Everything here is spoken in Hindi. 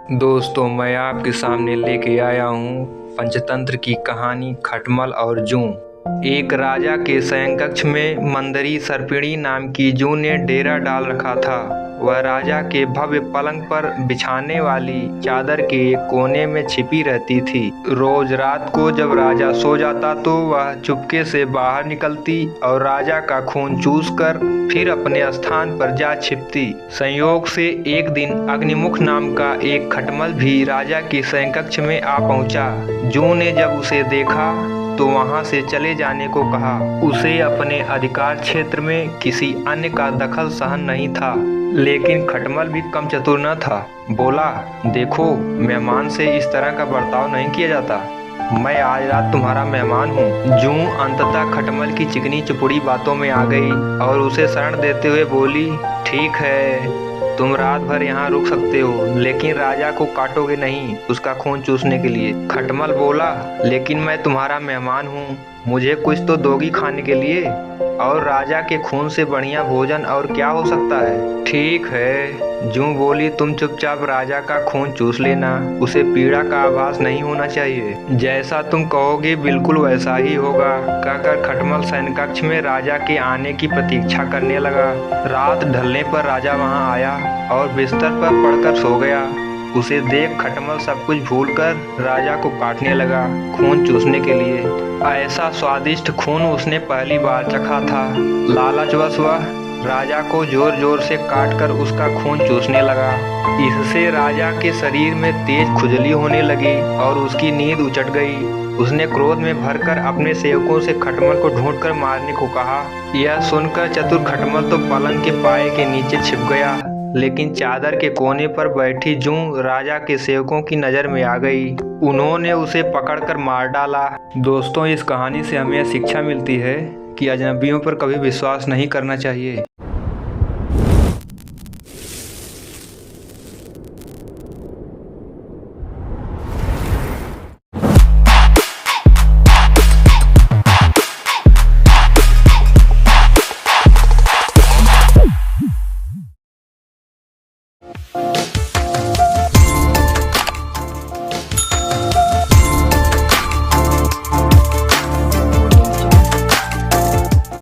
दोस्तों, मैं आपके सामने लेके आया हूँ पंचतंत्र की कहानी खटमल और जूं। एक राजा के शयनकक्ष में मंदरी सर्पिणी नाम की जूं ने डेरा डाल रखा था। वह राजा के भव्य पलंग पर बिछाने वाली चादर के एक कोने में छिपी रहती थी। रोज रात को जब राजा सो जाता तो वह चुपके से बाहर निकलती और राजा का खून चूसकर फिर अपने स्थान पर जा छिपती। संयोग से एक दिन अग्निमुख नाम का एक खटमल भी राजा के शयनकक्ष में आ पहुंचा। जूं ने जब उसे देखा तो वहां से चले जाने को कहा। उसे अपने अधिकार क्षेत्र में किसी अन्य का दखल सहन नहीं था, लेकिन खटमल भी कम चतुर न था। बोला, देखो, मेहमान से इस तरह का बर्ताव नहीं किया जाता। मैं आज रात तुम्हारा मेहमान हूँ। जूं अंततः खटमल की चिकनी चुपड़ी बातों में आ गई और उसे शरण देते हुए बोली, ठीक है, तुम रात भर यहाँ रुक सकते हो, लेकिन राजा को काटोगे नहीं उसका खून चूसने के लिए। खटमल बोला, लेकिन मैं तुम्हारा मेहमान हूँ, मुझे कुछ तो दोगी खाने के लिए, और राजा के खून से बढ़िया भोजन और क्या हो सकता है। ठीक है, जूं बोली, तुम चुपचाप राजा का खून चूस लेना, उसे पीड़ा का आभास नहीं होना चाहिए। जैसा तुम कहोगे बिल्कुल वैसा ही होगा, कहकर खटमल शयनकक्ष में राजा के आने की प्रतीक्षा करने लगा। रात ढलने पर राजा वहां आया और बिस्तर पर पड़कर सो गया। उसे देख खटमल सब कुछ भूलकर राजा को काटने लगा, खून चूसने के लिए। ऐसा स्वादिष्ट खून उसने पहली बार चखा था। लालचवश वह राजा को जोर जोर से काटकर उसका खून चूसने लगा। इससे राजा के शरीर में तेज खुजली होने लगी और उसकी नींद उचट गई। उसने क्रोध में भरकर अपने सेवकों से खटमल को ढूंढकर मारने को कहा। यह सुनकर चतुर खटमल तो पलंग के पाए के नीचे छिप गया, लेकिन चादर के कोने पर बैठी जूं राजा के सेवकों की नजर में आ गई। उन्होंने उसे पकड़कर मार डाला। दोस्तों, इस कहानी से हमें यह शिक्षा मिलती है कि अजनबियों पर कभी विश्वास नहीं करना चाहिए।